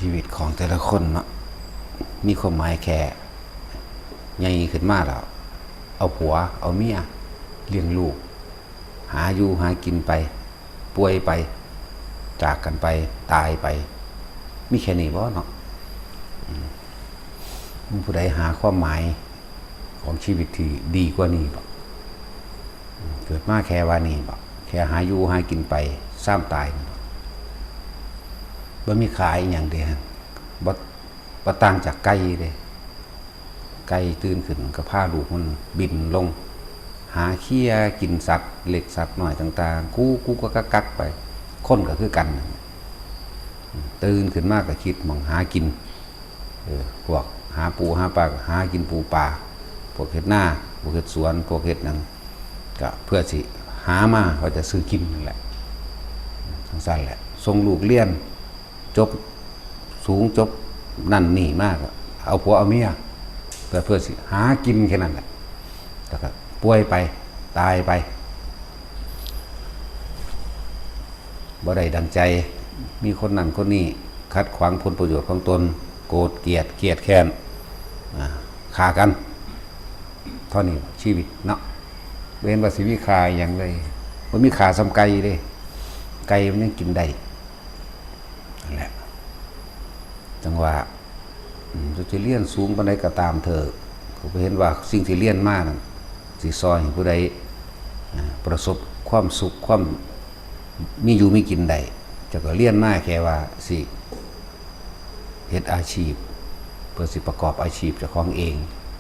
ชีวิตของแต่ละคนเนาะมีความหมายแค่ใหญ่ขึ้นมาแล้วเอาผัวเอาเมียเลี้ยงลูกหาอยู่หากินไปป่วยไปจากกันไปตายไปมีแค่นี้บ่เนาะผู้ใดหาความหมายของชีวิตที่ดีกว่านี้บ่เกิดมาแค่ว่านี้บ่แค่หาอยู่หากินไปซ้ำตายบ่มีขายอย่างเดียวบ่ต่างจากไก่เด้ไก่ตื่นขึ้นก็พาลูกมันบินลงหาเคี้ยกินสัตว์เล็กสัตว์น้อยต่างๆกูก็กักไปคนก็คือกันตื่นขึ้นมากก็คิดมองหากินพวกหาปูหาปลาหากินปูปลาพวกเฮ็ดหน้าพวกเฮ็ดสวนพวกเฮ็ดนั่นก็เพื่อสิหามาเขาจะซื้อกินนั่นแหละทั้งสั้นแหละส่งลูกเรียนจบสูงจบนั่นนี่มากเอาผัวเอาเมียเพื่อสิหากินแค่นั้นแหละแล้วก็ป่วยไปตายไปบ่ได้ดังใจมีคนนั่นคนนี้คัดขวางผลประโยชน์ของตนโกรธเกลียดแค้นฆ่ากันเท่านี้ชีวิตเนาะเว้นว่าสิมีฆ่าอย่างเลยมันมีฆ่าซ้ำไก่เลยไก่มันยังกินได้นั่นแหละจังว่าจะเลี้ยนสูงปานใดก็ตามเถอะเขาเห็นว่าสิ่งที่เลี้ยนมากนั่นสิซอยให้ผู้ใดประสบความสุขความมีอยู่มีกินได้จะก็เลี้ยนมากแค่ว่าสิเฮ็ดอาชีพเพื่อสิประกอบอาชีพเจ้าของเอง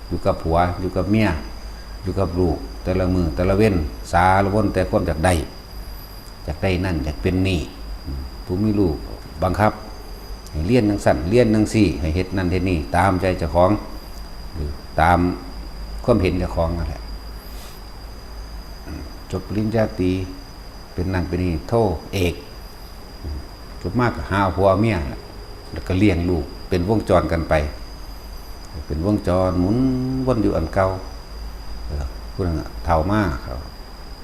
อยู่กับผัวอยู่กับเมียอยู่กับลูกแต่ละมือแต่ละเว้นสาละวนแต่ความอยากได้นั่นอยากเป็นนี่ผู้มีลูกบังคับให้เลี้ยนจังสั่นเลี้ยนจังซี่ให้เฮ็ดนั่นเฮ็ดนี่ตามใจเจ้าของหรือตามความเห็นเจ้าของนั่นแหละจบปริญญาตรีเป็นนั่นเป็นนี่โทเอกจบมากก็หาผัวเมียแล้วก็เลี้ยงลูกเป็นวงจรกันไปเป็นวงจรหมุนวนอยู่อันเก่าผู้นั้นเฒ่ามากเขา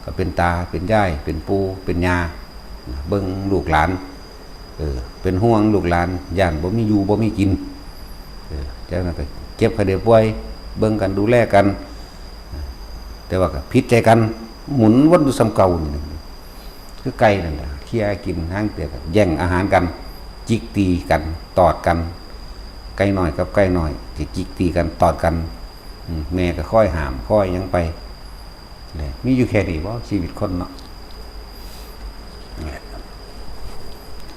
ก็เป็นตาเป็นยายเป็นปู่เป็นย่าเบิ่งลูกหลานเป็นห่วงลูกหลานย่านบ่มีอยู่บ่มีกินจากนั้นก็เก็บให้ได้ป่วยเบิ่งกันดูแลกันแต่ว่าก็ผิดใจกันหมุนวนอยู่ซ้ำเก่านี่คือไก่นั่นแหละเคี่ยกินห้างเตียกันแย่งอาหารกันจิกตีกันตอดกันไก่น้อยกับไก่น้อยสิจิกตีกันตอดกันแม่ก็ค่อยหามค่อยยังไปเลยมีอยู่แค่นี้บ่ชีวิตคนเนาะ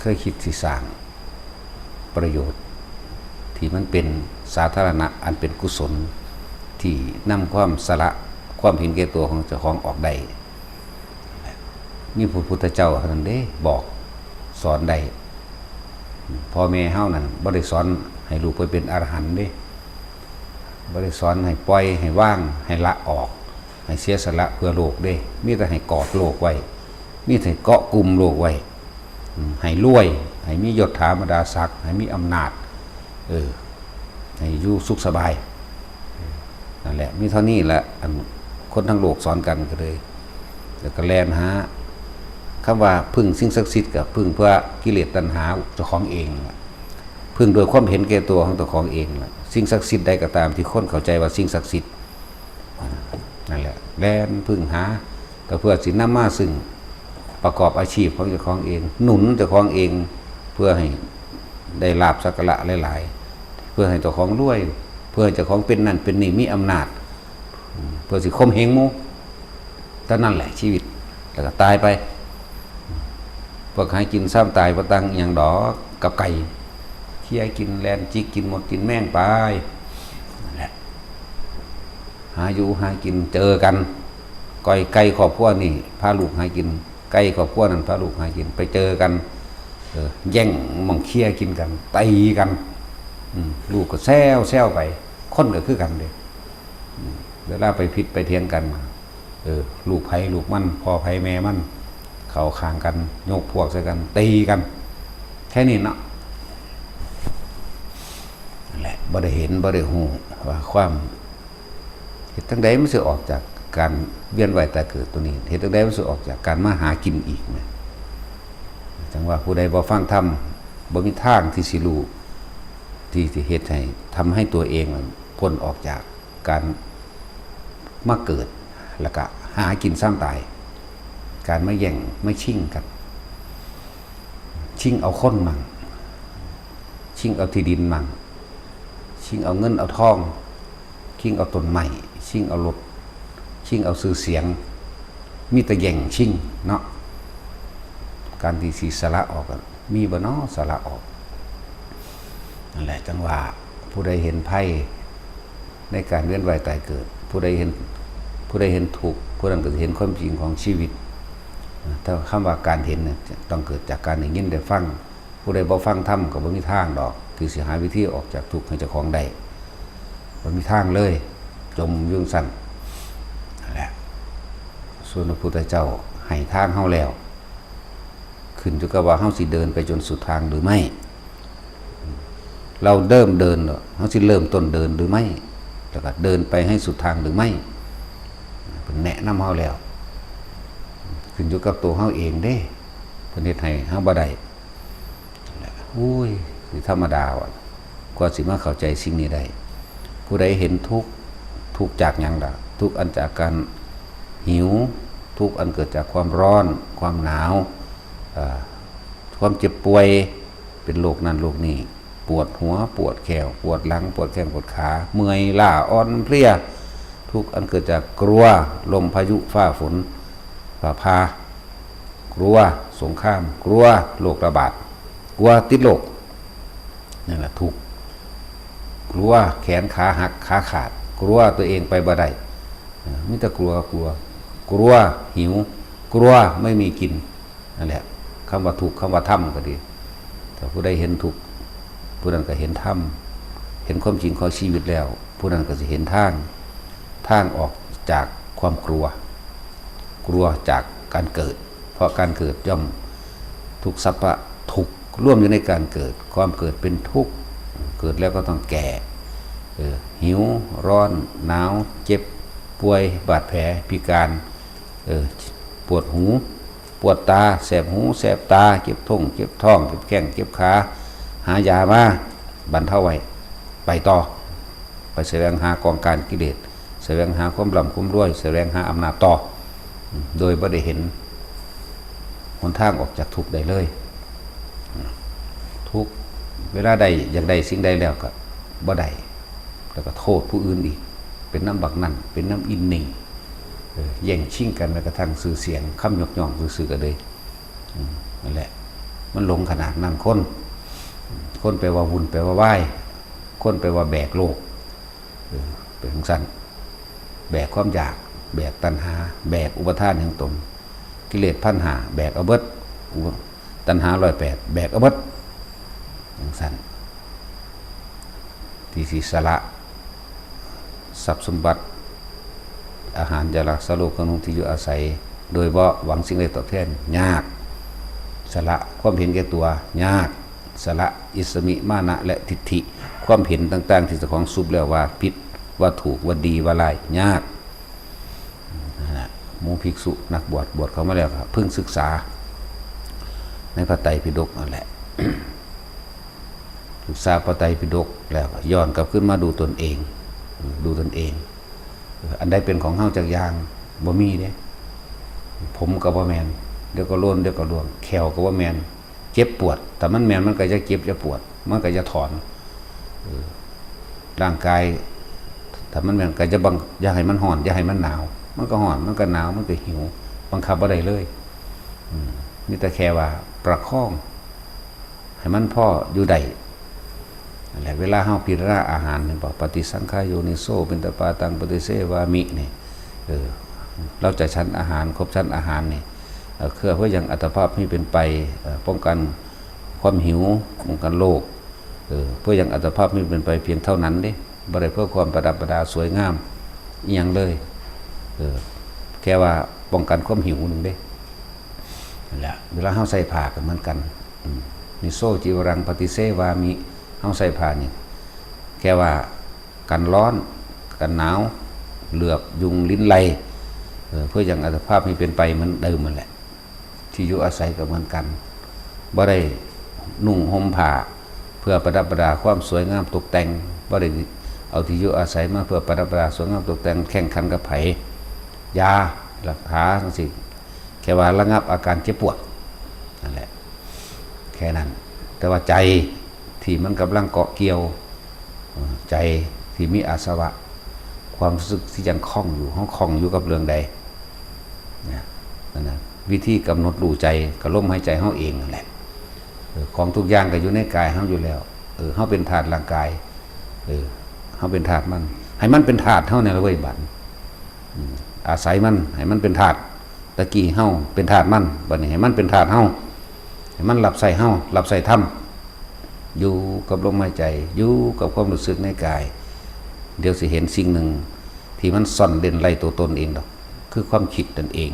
เคยคิดสิสร้างประโยชน์ที่มันเป็นสาธารณะอันเป็นกุศลที่นำความสละความเห็นแก่ตัวของเจ้าของออกได้มีพระพุทธเจ้าท่านได้บอกสอนได้พ่อแม่เฮานั่นบ่ได้สอนให้ลูกไปเป็นอรหันต์เด้บ่ได้สอนให้ปล่อยให้ว่างให้ละออกให้เสียสละเพื่อโลกเด้มีแต่ให้กอดโลกไว้มีแต่เกาะกลุ่มโลกไว้ให้รวยให้มียศถาบรรดาศักดิ์ให้มีอำนาจให้อยู่สุขสบายนั่นแหละมีเท่านี้แหละคนทั้งโลกสอนกันก็เลยแล้วก็แล่นหาคำว่าพึ่งสิ่งศักดิ์สิทธิ์กับพึ่งเพื่อกิเลสตัณหาเจ้าของเองพึ่งโดยความเห็นแก่ตัวของเจ้าของเองสิ่งศักดิ์สิทธิ์ใดก็ตามที่คนเข้าใจว่าสิ่งศักดิ์สิทธิ์นั่นแหละแล่นพึ่งหาก็เพื่อสินำมาซึ่งประกอบอาชีพของเจ้าของเองหนุนเจ้าของเองเพื่อให้ได้ลาภสักการะหลายๆเพื่อให้เจ้าของรวยเพื่อให้เจ้าของเป็นนั่นเป็นนี่มีอำนาจเพื่อสิข่มเหงหมู่แต่นั่นแหละชีวิตแล้วก็ตายไปพวกหากินซ้ำตายบ่ตังอย่างดอกกับไก่เคี่ยกินแลนจิกกินหมดกินแม่งไปนั่นแหละหาอยู่หากินเจอกันก้อยไก่ครอบครัวนี่พาลูกหากินไก่ครอบครัวนั้นพาลูกหากินไปเจอกันแย่งหม่องเคี่ยกินกันตีกันลูกก็แซวไปคนก็คือกันเลยเวลาไปผิดไปเถียงกันลูกไผลูกมันพ่อไผแม่มันเข้าข้างกันโยกพวกใส่กันตีกันแค่นี้เนาะนั่นแหละบ่ได้เห็นบ่ได้ฮู้ว่าความเหตุทั้งใดมันสิออกจากการเวียนว่ายตายเกิดตัวนี้เหตุทั้งใดมันสิออกจากการมาหากินอีกนะจังว่าผู้ใดบ่ฟังธรรมบ่มีทางที่สิรู้ ที่เฮ็ดให้ทำให้ตัวเองพ้นออกจากการมาเกิดแล้วก็หากินสร้างตายการไม่แย่งไม่ชิ่งกันชิ่งเอาคนมั่งชิ่งเอาที่ดินมั่งชิ่งเอาเงินเอาทองชิ่งเอาต้นไม้ชิ่งเอารถชิ่งเอาชื่อเสียงมีแต่แย่งชิ่งเนาะการที่สิสละออกมีบ่เนาะสละออกนั่นแหละจังว่าผู้ใดเห็นไพ่ในการเวียนว่ายตายเกิดผู้ใดเห็นทุกข์ผู้นั้นก็จะเห็นความจริงของชีวิตถ้าคำว่าการเห็นเนี่ยต้องเกิดจากการได้ยินได้ฟังผู้ใดบ่ฟังธรรมก็บ่มีทางดอกที่สิหาวิธีออกจากทุกข์ให้เจ้าของได้บ่มีทางเลยจมยุ่งสั่นนั่นแหละส่วนพระพุทธเจ้าให้ทางเฮาแล้วขึ้นอยู่กับว่าเฮาสิเดินไปจนสุดทางหรือไม่เราเริ่มเดินเฮาสิเริ่มต้นเดินหรือไม่แล้วก็เดินไปให้สุดทางหรือไม่เป็นแนะนำเฮาแล้วขึ้นอยู่กับตัวเฮาเองเด้เพิ่นเฮ็ดให้เฮาบ่ได้อุ้ยสิธรรมดาว่ะกว่าสิมาเข้าใจสิ่งนี้ได้ผู้ใดเห็นทุกข์จากหยังล่ะทุกข์อันจากการหิวทุกข์อันเกิดจากความร้อนความหนาวความเจ็บป่วยเป็นโรคนั้นโรคนี้ปวดหัวปวดแขวปวดหลังปวดแข้งปวดขาเมื่อยล้าอ่อนเพลียทุกข์อันเกิดจากกลัวลมพายุฟ้าฝนฟ้าผ่ากลัวสงครามกลัวโรคระบาดกลัวติดโรคนั่นแหละทุกข์กลัวแขนขาหักขาขาดกลัวตัวเองไปบ่ได้มิแต่กลัวหิวกลัวไม่มีกินนั่นแหละคำว่าทุกข์คำว่าธรรมก็ดีถ้าผู้ใดเห็นทุกข์ผู้นั้นก็เห็นธรรมเห็นความจริงของชีวิตแล้วผู้นั้นก็จะเห็นทางออกจากความกลัวจากการเกิดเพราะการเกิดย่อมทุกสัพพะทุกข์ร่วมอยู่ในการเกิดความเกิดเป็นทุกข์เกิดแล้วก็ต้องแก่หิวร้อนหนาวเจ็บป่วยบาดแผลพิการปวดหูปวดตาแสบหูแสบตาเจ็บท้องเจ็บท้องเจ็บแข้งเจ็บขาหายามาบรรเทาไว้ไปต่อไปแสวงหากองการกิเลสแสวงหาความร่ำความรวยแสวงหาอำนาจต่อโดยบ่ได้เห็นหนทางออกจากทุกข์ได้เลยทุกเวลาใดอยากได้สิ่งใดแล้วก็บ่ได้แล้วก็โทษผู้อื่นอีกเป็นน้ำบักนั่นเป็นน้ำอินนี่แย่งชิงกันแม้กระทั่งสื่อเสียงคำยกย่องสื่อกันเลยนั่นแหละมันหลงขนาดนั้นคนไปว่าวุ่นไปว่าไหว้คนไปว่าแบกโลกเป็นของสั้นแบกความอยากแบกตัณหาแบกอุปทานแห่งตนกิเลส1,500แบกเอาเบิดตัณหา108แบกเอาเบิดอย่างสั้นที่สิสละทรัพย์สมบัติอาหารยาลักษณ์โลกขนมที่อยู่อาศัยโดยบ่หวังสิ่งใดตอบแทนยากสละความเห็นแก่ตัวยากสละอิสมิมานะและทิฏฐิความเห็นต่างๆที่เจ้าของสุบแล้วว่าผิดว่าถูกว่าดีว่าร้ายยากหมู่ภิกษุนักบวชเขามาแล้วครับเพิ่งศึกษาในพระไตรปิฎกนั่นแหละ ศึกษาพระไตรปิฎกแล้วย้อนกลับขึ้นมาดูตนเองอันใดเป็นของเฮาจักอย่างบ่มีเด้ผมก็บ่แม่นเดี๋ยวก็โลนเดี๋ยวก็ร่วงแขวก็บ่แม่นเจ็บปวดแต่มันแม่นมันก็จะเจ็บจะปวดมันก็จะถอนร่างกายถ้ามันแม่นก็จะบังอย่าให้มันร้อนอย่าให้มันหนาวมันก็ร้อนมันก็หนาวมันก็หิวบังคับบ่ได้เลยมีแต่แค่ว่าประคองให้มันพออยู่ได้นั่นแหละเวลาเฮาพิจารณาอาหารนี่บอกปฏิสังขายโยนิโสเป็นตปาตังปฏิเสวามินี่เราจะชั้นอาหารครบชั้นอาหารนี่เพื่อยังอัตภาพให้เป็นไปป้องกันความหิวป้องกันโรคเพื่อยังอัตภาพให้เป็นไปเพียงเท่านั้นเด้บ่ได้เพื่อความประดับประดาสวยงามอีหยังเลยแค่ว่าป้องกันความหิวนึงเด้นั่นแหละเวลาเฮาใส่ผ้าก็เหมือนกันนิโสจิวรังปฏิเสวามิเฮาใส่ผ้านี่แค่ว่ากันร้อนกันหนาวเหลือบยุงลิ้นไล่เพื่อยังอัตภาพให้เป็นไปเหมือนเดิมมันแหละที่อยู่อาศัยก็เหมือนกันบ่ได้นุ่งห่มผ้า พื่อประดับประดาความสวยงามตกแต่งบ่ได้เอาที่อยู่อาศัยมาเพื่อประดับประดาสวยงามตกแต่งแข่งขันกับไผยารักษาจังซี่แค่ว่าระงับอาการเจ็บปวดนั่นแหละแค่นั้นแต่ว่าใจที่มันกำลังเกาะเกี่ยวใจที่มีอาสวะความรู้สึกที่ยังคล้องอยู่ห้องคล้องอยู่กับเรื่องใดนั่นนะวิธีกำหนดรู้ใจกับลมหายใจเฮาเองนั่นแหละของทุกอย่างก็อยู่ในกายเฮาอยู่แล้วเฮาเป็นธาตุร่างกายเฮาเป็นธาตุมันให้มันเป็นธาตุเฮาในละเว้ยบัดอาศัยมันให้มันเป็นธาตุตะกี้เฮาเป็นธาตุมันบัดนี้ให้มันเป็นธาตุเฮาให้มันรับใส่เฮารับใส่ธรรมอยู่กับลมหายใจอยู่กับความรู้สึกในกายเดี๋ยวสิเห็นสิ่งหนึ่งที่มันซ่อนเด่นไล่ตัวตนเองดอกคือความคิดนั่นเอง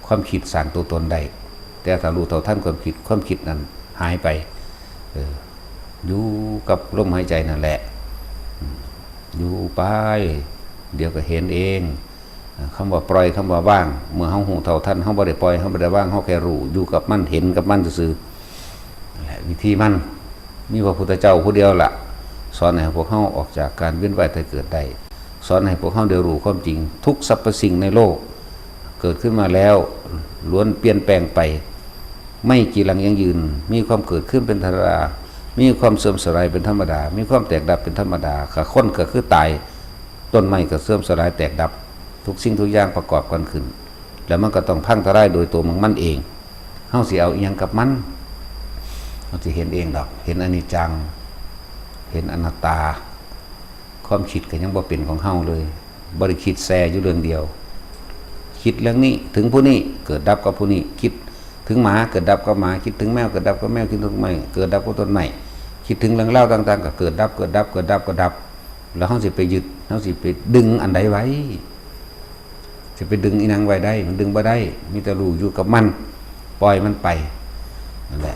ความคิดสร้างตัวตนได้แต่ถ้ารู้เท่าทันความคิดนั้นหายไปอยู่กับลมหายใจนั่นแหละอยู่ไปเดี๋ยวก็เห็นเองคำว่าปล่อยคำว่าว่างเมื่อเฮาหูเท่าทันเฮาบ่ได้ปล่อยเฮาบ่ได้ว่างเฮาแค่รู้อยู่กับมันเห็นกับมันซื่อๆนั่นแหละวิธีมันมีพระพุทธเจ้าผู้เดียวล่ะสอนให้พวกเฮาออกจากการเวียนว่ายตายเกิดได้สอนให้พวกเฮาได้รู้ความจริงทุกสรรพสิ่งในโลกเกิดขึ้นมาแล้วล้วนเปลี่ยนแปลงไปไม่จีรังยั่งยืนมีความเกิดขึ้นเป็นธรรมดามีความเสื่อมสลายเป็นธรรมดามีความแตกดับเป็นธรรมดาขาค้นก็คือตายต้นไม้ก็เสื่อมสลายแตกดับทุกสิ่งทุกอย่างประกอบกันขึ้นแล้วมันก็ต้องพังทลายโดยตัวมันเองเฮาสิเอาอีหยังกับมันเฮาสิเห็นเองดอกเห็นอนิจจังเห็นอนัตตาความคิดก็ยังบ่เป็นของเฮาเลยบ่ได้คิดแซ่อยู่เรื่องเดียวคิดเรื่องนี้ถึงผู้นี้เกิดดับกับผู้นี้คิดถึงหมาเกิดดับกับหมาคิดถึงแมวเกิดดับกับแมวคิดถึงต้นไม้เกิดดับกับต้นไม้คิดถึงเรื่องเล่าต่างๆก็เกิดดับเกิดดับเกิดดับก็ดับแล้วเฮาสิไปยึดเฮาสิไปดึงอันใดไว้สิไปดึงอีนังไว้ได้มันดึงบ่ได้มีแต่รู้อยู่กับมันปล่อยมันไปนั่นแหละ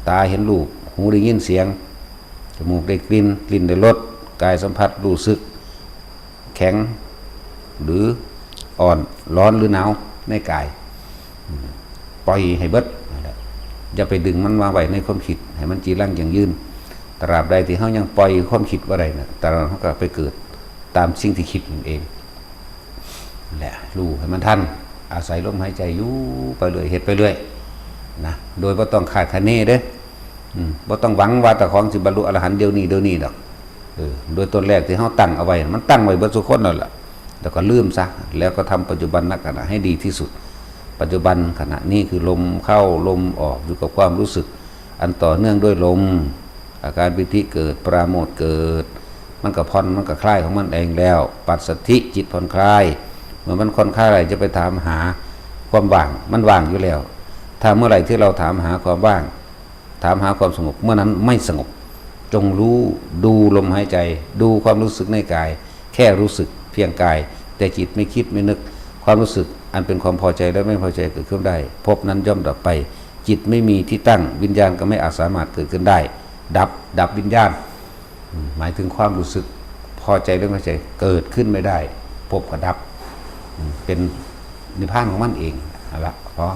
ตาเห็นรูปหูได้ยินเสียงจมูกได้กลิ่นกลิ่นได้รสกายสัมผัสรู้สึกแข็งหรืออ่อนร้อนหรือหนาวในกายปล่อยให้เบิดอย่าไปดึงมันมาไว้ในความคิดให้มันจีรังอย่างยืนตราบใดที่เขายังปล่อยความคิดว่าไรนะแต่เขาก็ไปเกิดตามสิ่งที่คิดเองแหละรู้ให้มันทันอาศัยลมหายใจอยู่ไปเรื่อยเฮ็ดไปเรื่อยนะโดยบ่ต้องขาดคะเนเด้บ่ต้องหวังว่าแต่ของสิบรรลุอรหันต์เดี๋ยวนี้ดอกโดยต้นแรกที่เขาตั้งเอาไว้มันตั้งไว้เบิดทุกคนนั่นแหละแล้วก็ลืมซะแล้วก็ทำปัจจุบันขณะให้ดีที่สุดปัจจุบันขณะนี้คือลมเข้าลมออกอยู่กับความรู้สึกอันต่อเนื่องด้วยลมอาการปิติเกิดปราโมทย์เกิดมันก็ผ่อนมันก็คลายของมันเองแล้วปัสสัทธิจิตผ่อนคลายเมื่อมันผ่อนคลายอะไรจะไปถามหาความว่างมันว่างอยู่แล้วถ้าเมื่อไหร่ที่เราถามหาความว่างถามหาความสงบเมื่อนั้นไม่สงบจงรู้ดูลมหายใจดูความรู้สึกในกายแค่รู้สึกเพียงกายแต่จิตไม่คิดไม่นึกความรู้สึกอันเป็นความพอใจและไม่พอใจเกิดขึ้นได้พบนั้นย่อมดับไปจิตไม่มีที่ตั้งวิญญาณก็ไม่อาจสามารถเกิดขึ้นได้ดับวิญญาณหมายถึงความรู้สึกพอใจหรือไม่พอใจเกิดขึ้นไม่ได้พบกับดับเป็นนิพพานของมันเองเอาละเพราะ